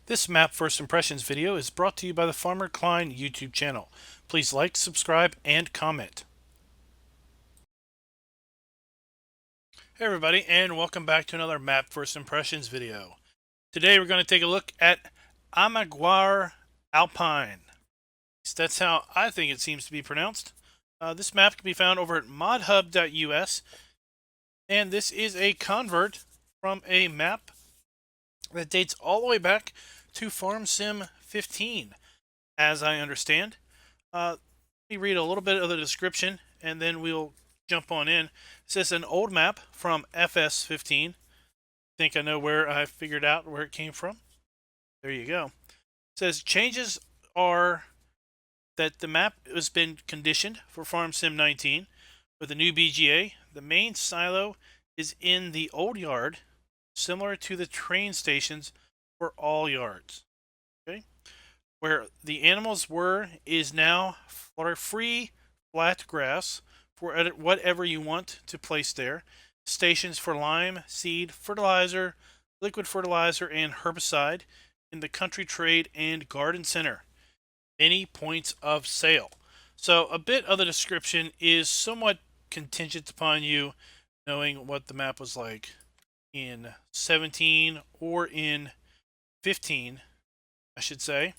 This map first impressions video is brought to you by the Farmer Klein YouTube channel. Please like, subscribe, and comment. Hey everybody, and welcome back to another map first impressions video. Today we're going to take a look at Ammergauer Alpen. That's how I think it seems to be pronounced. This map can be found over at modhub.us, and this is a convert from a map that dates all the way back to Farm Sim 15, as I understand. Let me read a little bit of the description, and then we'll jump on in. It says an old map from FS15. I think I know where I figured out where it came from. There you go. It says changes are that the map has been conditioned for Farm Sim 19 with a new BGA. The main silo is in the old yard, similar to the train stations for all yards. Okay, where the animals were is now free flat grass for whatever you want to place there. Stations for lime, seed, fertilizer, liquid fertilizer, and herbicide in the country trade and garden center. Any points of sale. So a bit of the description is somewhat contingent upon you knowing what the map was like in 17 or in 15, I should say.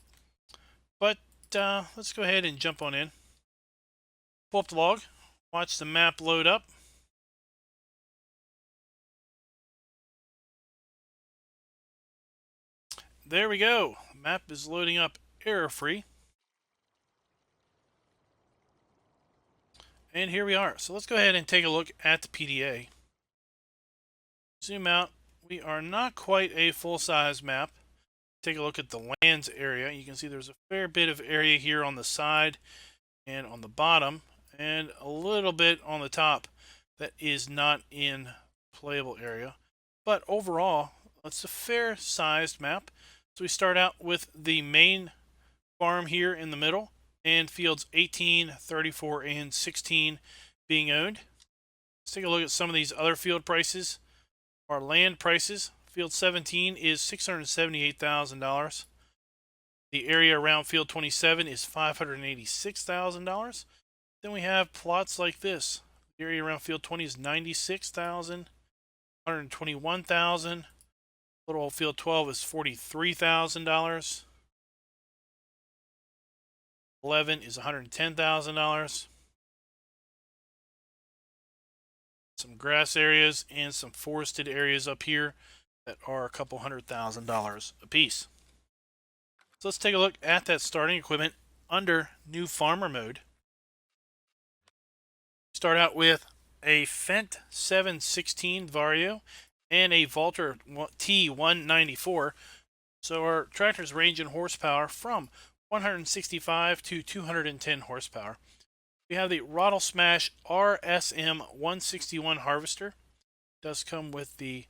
But let's go ahead and jump on in. Pull up the log, watch the map load up. There we go. The map is loading up error-free. And here we are. So let's go ahead and take a look at the PDA. Zoom out. We are not quite a full-size map. Take a look at the lands area. You can see there's a fair bit of area here on the side and on the bottom, and a little bit on the top that is not in playable area. But overall, it's a fair sized map. So we start out with the main farm here in the middle, and fields 18, 34, and 16 being owned. Let's take a look at some of these other field prices. Our land prices. Field 17 is $678,000. The area around field 27 is $586,000. Then we have plots like this. The area around field 20 is $96,000, $121,000. Little old field 12 is $43,000. 11 is $110,000. Some grass areas and some forested areas up here that are a couple $100,000 a piece. So let's take a look at that starting equipment under new farmer mode. Start out with a Fendt 716 Vario and a Valter T194. So our tractors range in horsepower from 165 to 210 horsepower. We have the Rottle Smash RSM 161 harvester. It does come with the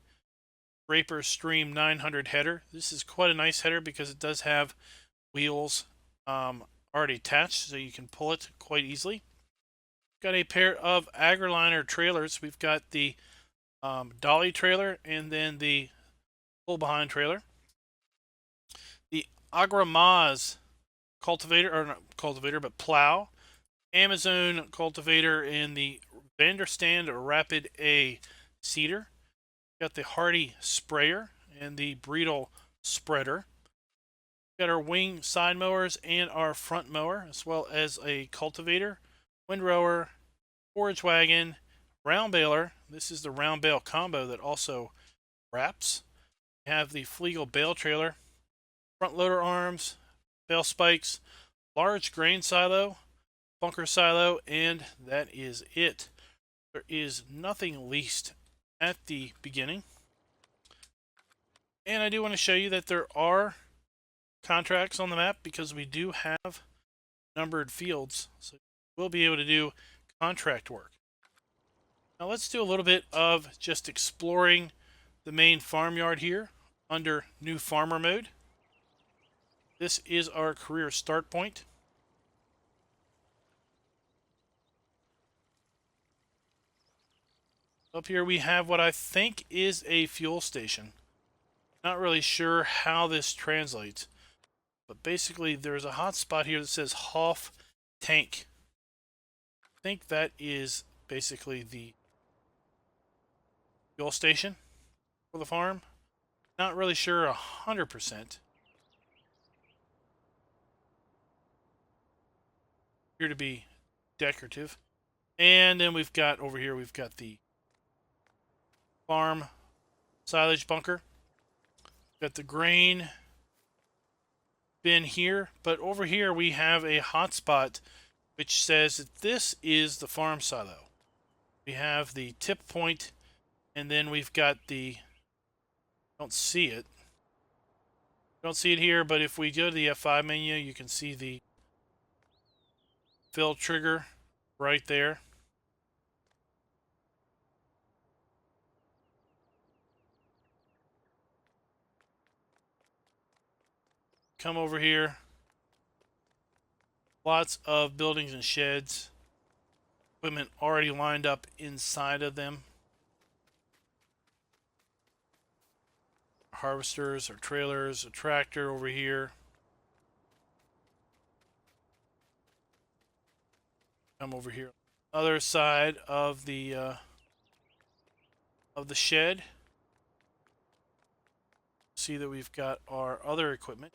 Draper Stream 900 header. This is quite a nice header because it does have wheels already attached, so you can pull it quite easily. We've got a pair of AgriLiner trailers. We've got the dolly trailer and then the pull behind trailer. The Agramaz cultivator, or not cultivator, but plow. Amazon cultivator and the Vanderstand Rapid A seeder. Got the Hardy sprayer and the Breedle spreader. Got our wing side mowers and our front mower, as well as a cultivator, windrower, forage wagon, round baler. This is the round bale combo that also wraps. We have the Flegel bale trailer, front loader arms, bale spikes, large grain silo, bunker silo, and that is it. There is nothing leased at the beginning. And I do want to show you that there are contracts on the map because we do have numbered fields. So we'll be able to do contract work. Now let's do a little bit of just exploring the main farmyard here under new farmer mode. This is our career start point. Up here we have what I think is a fuel station. Not really sure how this translates, but basically there's a hot spot here that says Hof tank. I think that is basically the fuel station for the farm. Not really sure 100%. Appear to be decorative. And then we've got over here, we've got the farm silage bunker. Got the grain bin here, but over here we have a hotspot which says that this is the farm silo. We have the tip point, and then we've got the, don't see it. Don't see it here, but if we go to the F5 menu, you can see the fill trigger right there. Come over here. Lots of buildings and sheds. Equipment already lined up inside of them. Harvesters or trailers, a tractor over here. Come over here. Other side of the shed. See that we've got our other equipment.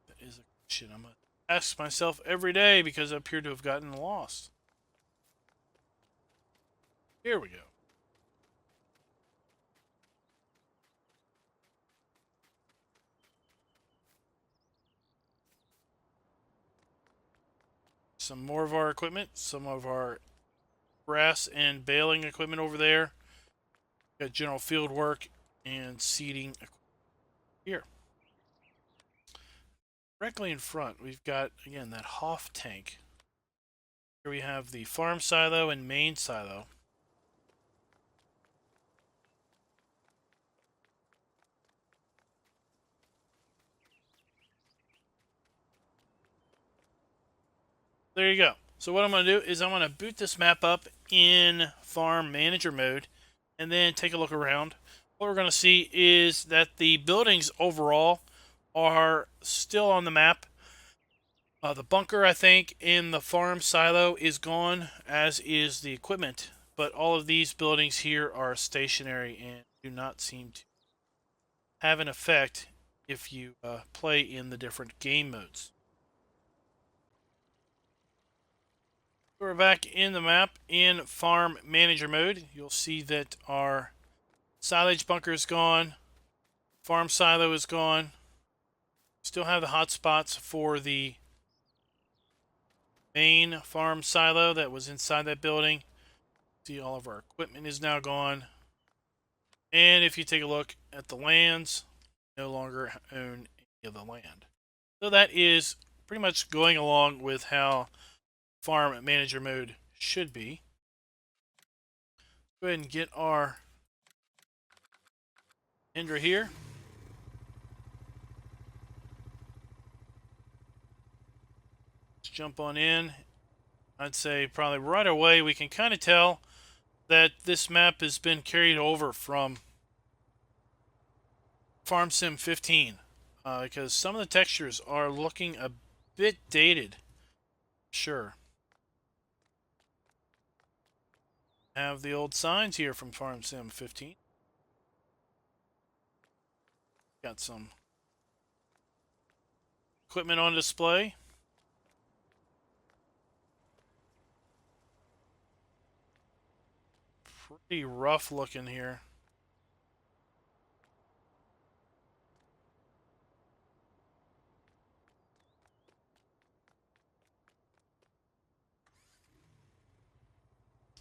That is a question I'm gonna ask myself every day because I appear to have gotten lost. Here we go. Some more of our equipment, some of our grass and baling equipment over there. Got general field work and seeding here. Directly in front, we've got, again, that Hof tank. Here we have the farm silo and main silo. There you go. So what I'm going to do is I'm going to boot this map up in farm manager mode and then take a look around. What we're going to see is that the buildings overall are still on the map. The bunker, I think, in the farm silo is gone, as is the equipment. But all of these buildings here are stationary and do not seem to have an effect if you play in the different game modes. We're back in the map in farm manager mode. You'll see that our silage bunker is gone. Farm silo is gone. Still have the hotspots for the main farm silo that was inside that building. See, all of our equipment is now gone. And if you take a look at the lands, no longer own any of the land. So that is pretty much going along with how farm manager mode should be. Go ahead and get our Indra here. Let's jump on in. I'd say probably right away we can kind of tell that this map has been carried over from Farm Sim 15 because some of the textures are looking a bit dated. Sure. Have the old signs here from Farm Sim 15. Got some equipment on display. Pretty rough looking here.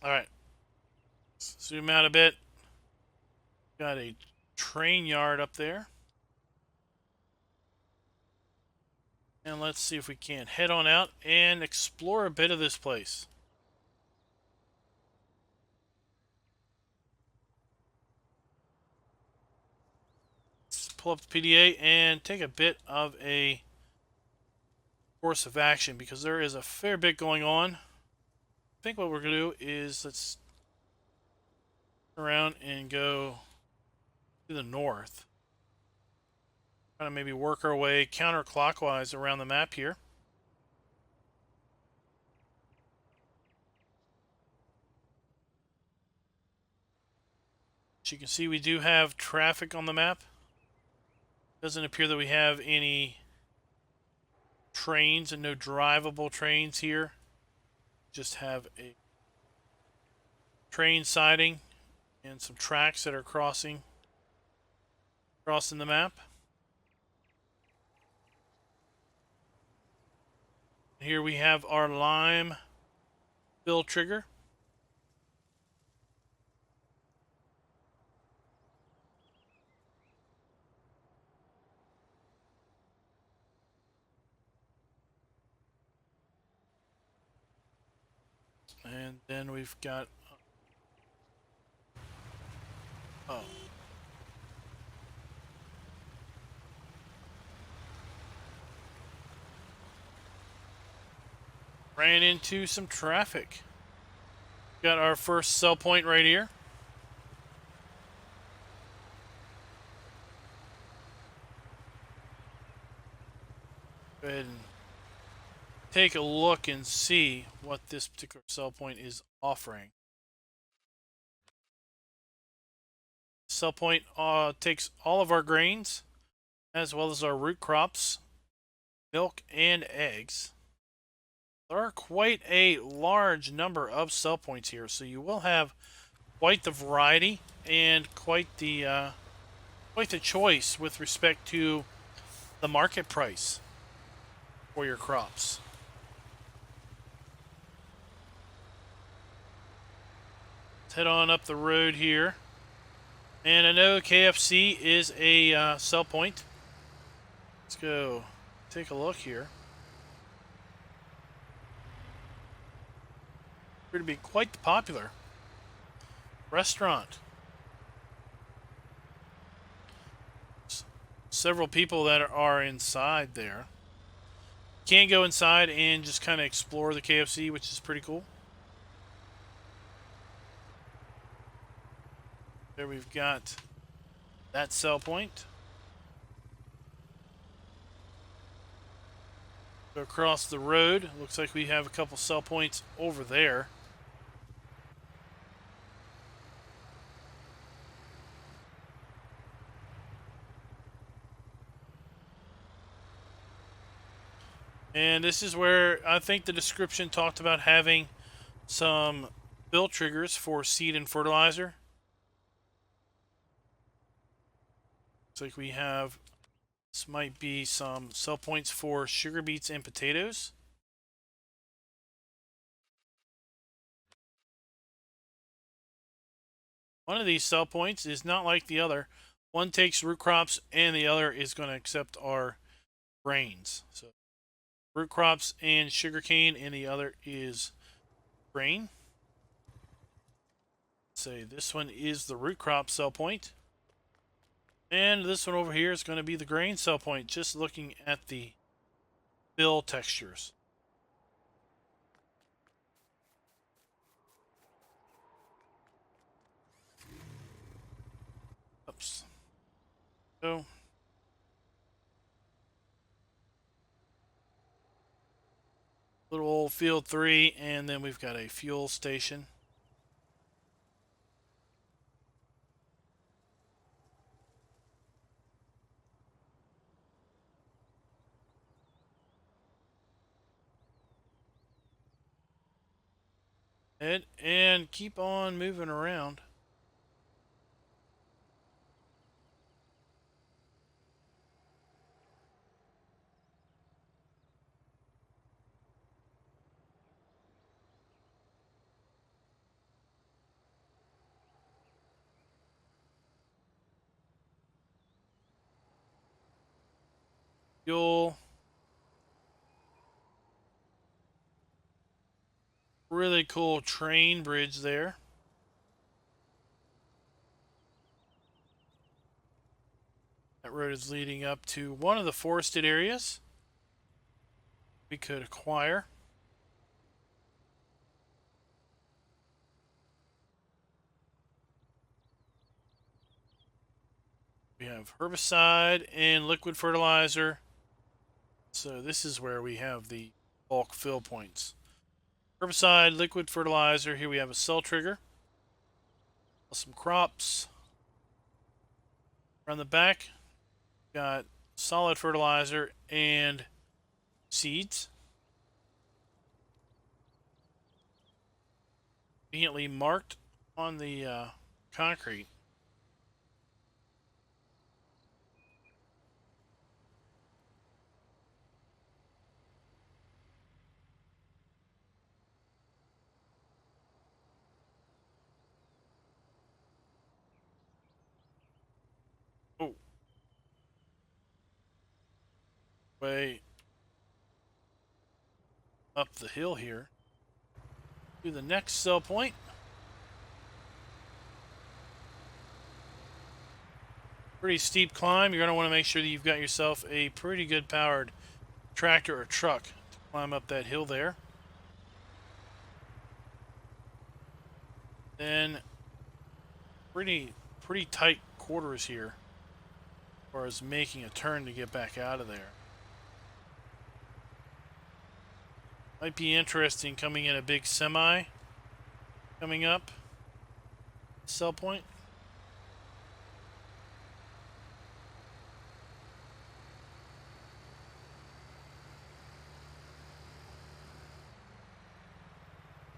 Alright. Zoom out a bit. Got a train yard up there. And let's see if we can head on out and explore a bit of this place. pull up the PDA and take a bit of a course of action because there is a fair bit going on. I think what we're going to do is let's turn around and go to the north. Kind of maybe work our way counterclockwise around the map here. As you can see, we do have traffic on the map. Doesn't appear that we have any trains and no drivable trains here. Just have a train siding and some tracks that are crossing the map. Here we have our lime fill trigger. And then we've got ran into some traffic. Got our first sell point right here. Go ahead and take a look and see what this particular sell point is offering. Sell point takes all of our grains as well as our root crops, milk, and eggs. There are quite a large number of sell points here, so you will have quite the variety and quite the choice with respect to the market price for your crops. Let's head on up the road here. And I know KFC is a sell point. Let's go take a look here. Appear to be quite the popular restaurant. Several people that are inside there. Can't go inside and just kind of explore the KFC, which is pretty cool. There we've got that sell point. Go across the road. Looks like we have a couple sell points over there. And this is where I think the description talked about having some fill triggers for seed and fertilizer. Looks like we have, this might be some sell points for sugar beets and potatoes. One of these sell points is not like the other. One takes root crops and the other is going to accept our grains. So root crops and sugarcane, and the other is grain. Say this one is the root crop sell point. And this one over here is going to be the grain sell point, just looking at the fill textures. Oops. So little old field 3, and then we've got a fuel station. And keep on moving around. Fuel. Really cool train bridge there. That road is leading up to one of the forested areas we could acquire. We have herbicide and liquid fertilizer. So this is where we have the bulk fill points. Herbicide, liquid fertilizer. Here we have a cell trigger. Some crops. Around the back, got solid fertilizer and seeds. Conveniently marked on the concrete. Oh, way up the hill here to the next sell point. Pretty steep climb. You're going to want to make sure that you've got yourself a pretty good powered tractor or truck to climb up that hill there. Then pretty tight quarters here as far as making a turn to get back out of there. Might be interesting coming in a big semi coming up. Sell point.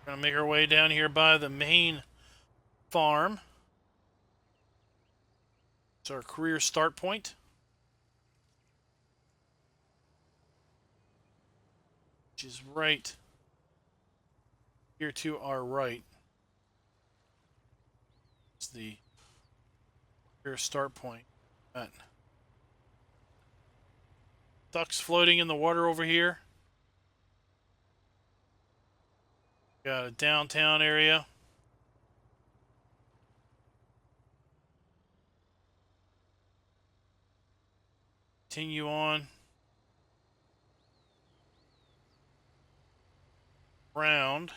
We're gonna make our way down here by the main farm. It's our career start point. Which is right here to our right. It's the career start point. Got ducks floating in the water over here. Got a downtown area. Continue on around.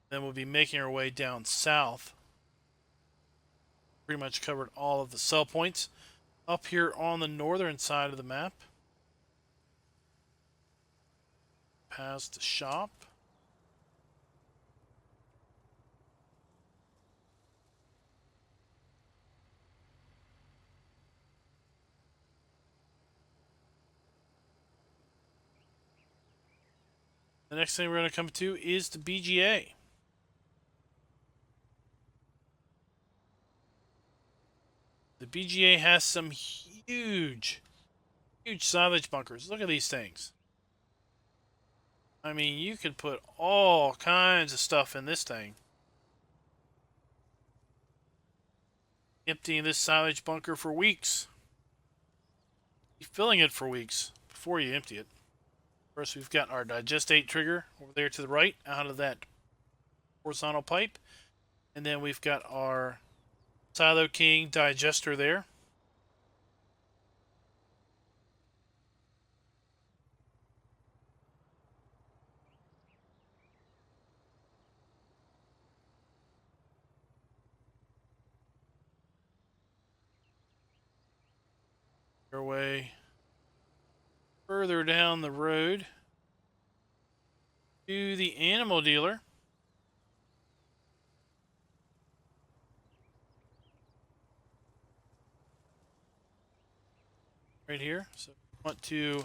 Then we'll be making our way down south. Pretty much covered all of the sell points. Up here on the northern side of the map. Past the shop. The next thing we're going to come to is the BGA. The BGA has some huge silage bunkers. Look at these things. I mean, you could put all kinds of stuff in this thing. Emptying this silage bunker for weeks. You're filling it for weeks before you empty it. First, we've got our digestate trigger over there to the right out of that horizontal pipe. And then we've got our Silo King digester there. Our way further down the road to the animal dealer. Right here. So if we want to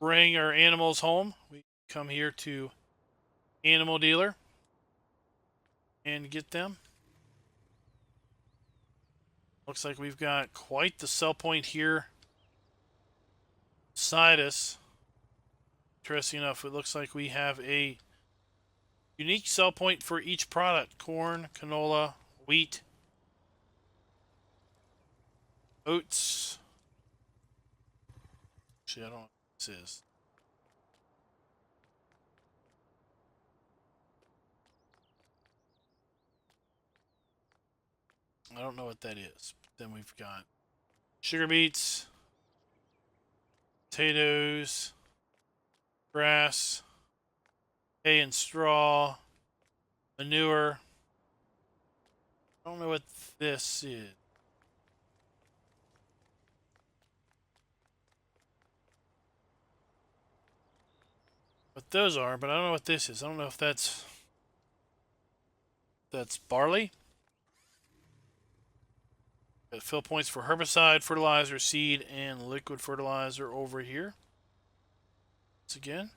bring our animals home, we come here to animal dealer and get them. Looks like we've got quite the sell point here beside us. Interesting enough, it looks like we have a unique sell point for each product. Corn, canola, wheat, oats. Actually, I don't know what this is. I don't know what that is. But then we've got sugar beets, potatoes, grass, hay and straw, manure. I don't know what this is. What those are, but I don't know what this is. I don't know if that's barley. Got fill points for herbicide, fertilizer, seed, and liquid fertilizer over here. Once again.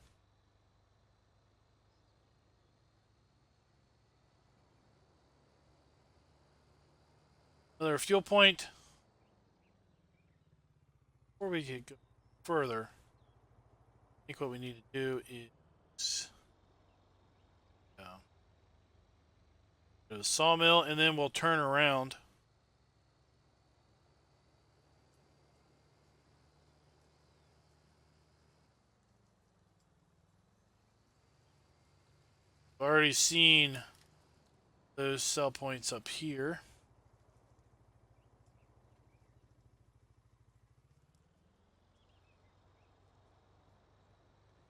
Another fuel point. Before we could go further, I think what we need to do is go to the sawmill, and then we'll turn around. I've already seen those sell points up here.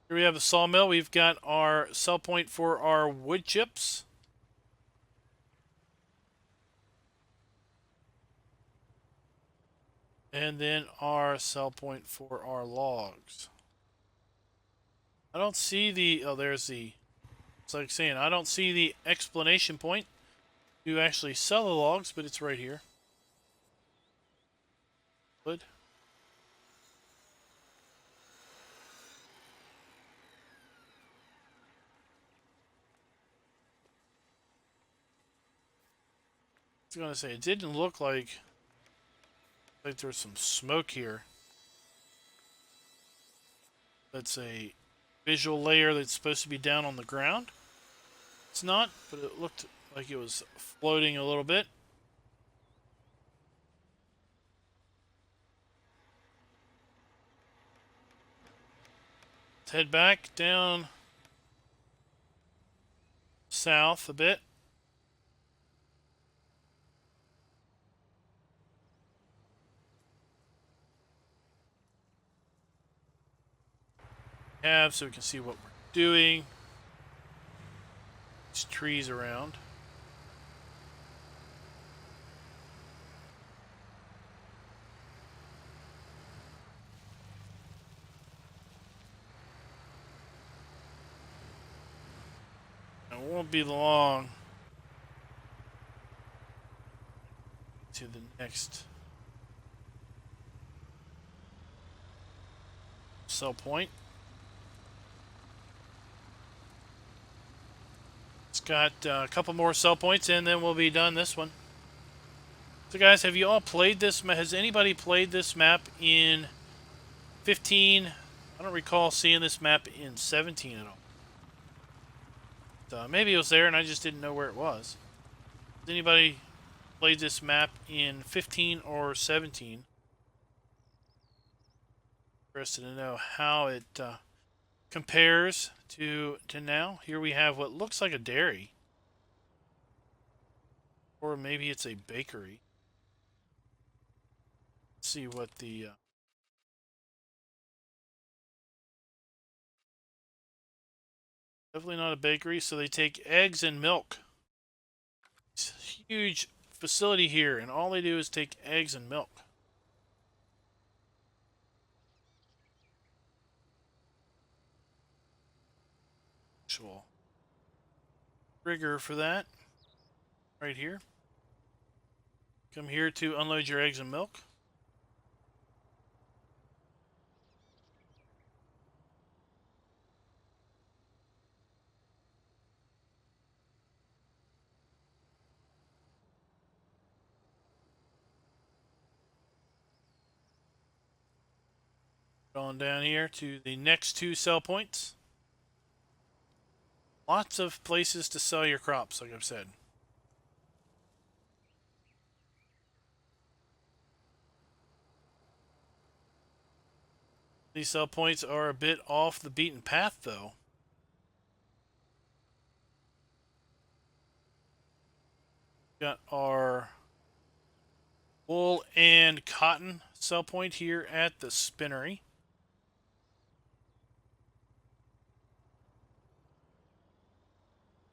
Here we have the sawmill. We've got our sell point for our wood chips. And then our sell point for our logs. I don't see the... Oh, there's the... It's like saying, I don't see the explanation point to actually sell the logs, but it's right here. Wood. I was going to say, it didn't look like there's some smoke here. That's a visual layer that's supposed to be down on the ground. It's not, but it looked like it was floating a little bit. Let's head back down south a bit. So we can see what we're doing. These trees around. It won't be long to the next sell point. It's got a couple more sell points, and then we'll be done this one. So, guys, have you all played this? Has anybody played this map in 15? I don't recall seeing this map in 17 at all. Maybe it was there, and I just didn't know where it was. Has anybody played this map in 15 or 17? Interested to know how it compares to now. Here we have what looks like a dairy, or maybe it's a bakery. Let's see what the definitely not a bakery. So they take eggs and milk. It's a huge facility here, and all they do is take eggs and milk. Actual trigger for that right here. Come here to unload your eggs and milk. On down here to the next two sell points. Lots of places to sell your crops, like I've said. These sell points are a bit off the beaten path, though. Got our wool and cotton sell point here at the spinnery.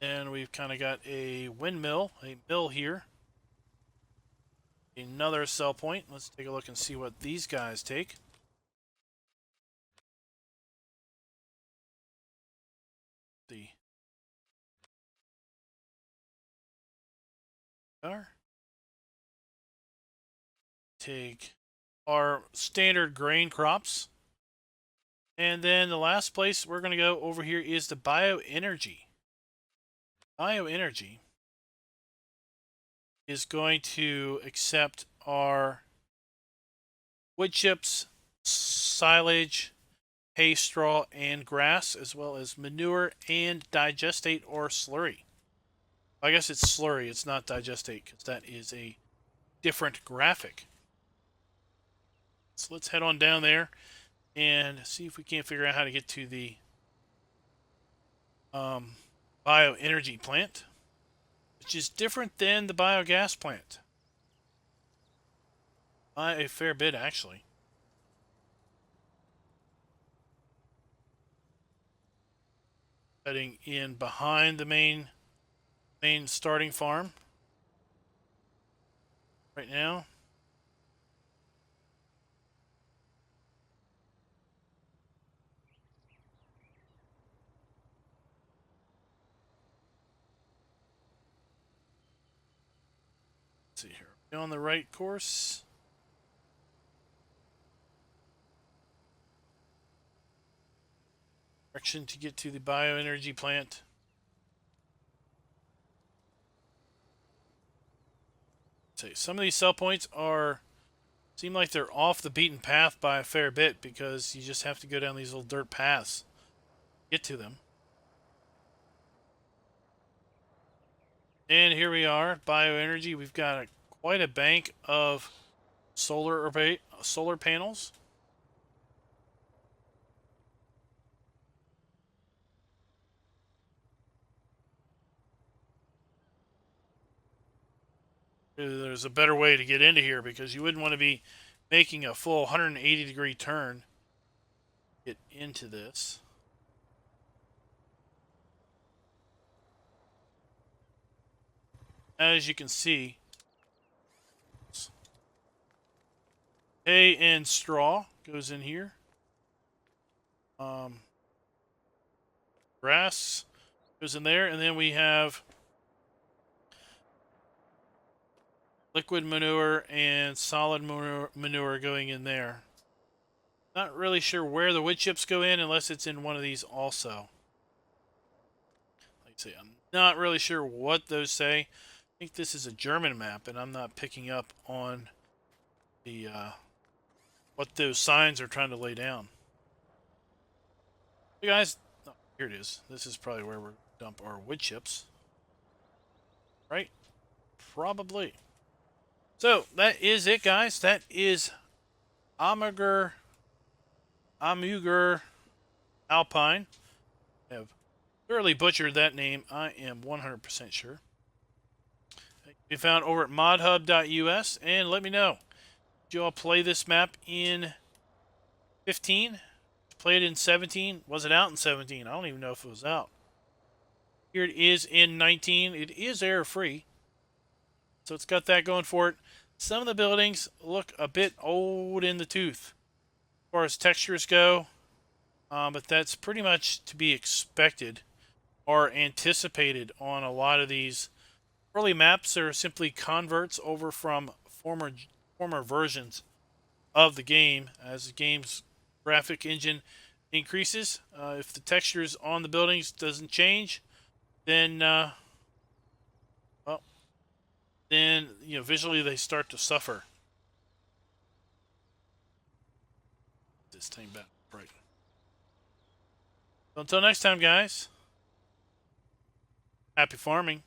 And we've kind of got a windmill, a mill here. Another sell point. Let's take a look and see what these guys take. The take our standard grain crops. And then the last place we're going to go over here is the bioenergy. Bioenergy is going to accept our wood chips, silage, hay, straw, and grass, as well as manure and digestate or slurry. I guess it's slurry, it's not digestate, because that is a different graphic. So let's head on down there and see if we can't figure out how to get to the bioenergy plant, which is different than the biogas plant by a fair bit, actually. Heading in behind the main starting farm right now. Let's see here. Are we on the right course? Direction to get to the bioenergy plant. Let's see. Some of these sell points seem like they're off the beaten path by a fair bit, because you just have to go down these little dirt paths to get to them. And here we are, bioenergy. We've got quite a bank of solar panels. There's a better way to get into here, because you wouldn't want to be making a full 180-degree turn to get into this. As you can see, hay and straw goes in here. Grass goes in there, and then we have liquid manure and solid manure going in there. Not really sure where the wood chips go in, unless it's in one of these also. Like I say, I'm not really sure what those say. I think this is a German map, and I'm not picking up on the what those signs are trying to lay down. Hey guys, oh, here it is. This is probably where we're dump our wood chips, right? Probably. So that is it, guys. That is Ammergauer Alpine. I have thoroughly butchered that name, I am 100% sure. Be found over at modhub.us, and let me know. Did you all play this map in 15? Played in 17? Was it out in 17? I don't even know if it was out. Here it is in 19. It is error free, so it's got that going for it. Some of the buildings look a bit old in the tooth as far as textures go, but that's pretty much to be expected or anticipated on a lot of these early maps. Are simply converts over from former versions of the game. As the game's graphic engine increases, if the textures on the buildings doesn't change, then well, then visually they start to suffer. This thing back right. So until next time, guys. Happy farming.